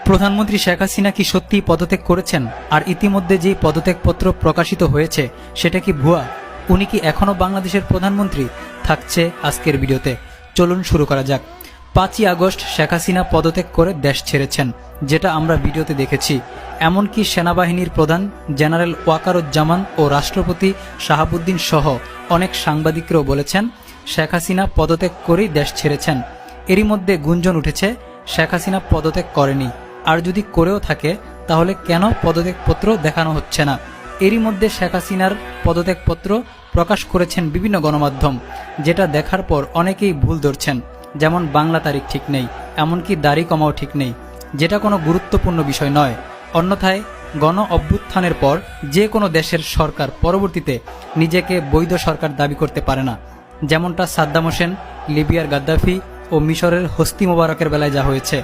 প্রধানমন্ত্রী শেখ হাসিনা কি সত্যিই পদত্যাগ করেছেন? আর ইতিমধ্যে যেই পদত্যাগপত্র প্রকাশিত হয়েছে সেটা কি ভুয়া? উনি কি এখনও বাংলাদেশের প্রধানমন্ত্রী? থাকছে আজকের ভিডিওতে। চলুন শুরু করা যাক। 5ই আগস্ট শেখ হাসিনা পদত্যাগ করে দেশ ছেড়েছেন, যেটা আমরা ভিডিওতে দেখেছি। এমনকি সেনাবাহিনীর প্রধান জেনারেল ওয়াকারুজ্জামান ও রাষ্ট্রপতি শাহাবুদ্দিন সহ অনেক সাংবাদিকরাও বলেছেন শেখ হাসিনা পদত্যাগ করেই দেশ ছেড়েছেন। এরই মধ্যে গুঞ্জন উঠেছে শেখ হাসিনা পদত্যাগ করেনি, আর যদি করেও থাকে তাহলে কেন পদত্যাগপত্র দেখানো হচ্ছে না। এরই মধ্যে শেখ হাসিনার পদত্যাগপত্র প্রকাশ করেছেন বিভিন্ন গণমাধ্যম, যেটা দেখার পর অনেকেই ভুল ধরছেন। যেমন বাংলা তারিখ ঠিক নেই, এমনকি দাড়ি কমাও ঠিক নেই, যেটা কোনো গুরুত্বপূর্ণ বিষয় নয়। অন্যথায় গণ অভ্যুত্থানের পর যে কোনো দেশের সরকার পরবর্তীতে নিজেকে বৈধ সরকার দাবি করতে পারে না, যেমনটা সাদ্দাম হোসেন, লিবিয়ার গাদ্দাফি ও মিশরের হোসনি মোবারকের বেলায় যা হয়েছে।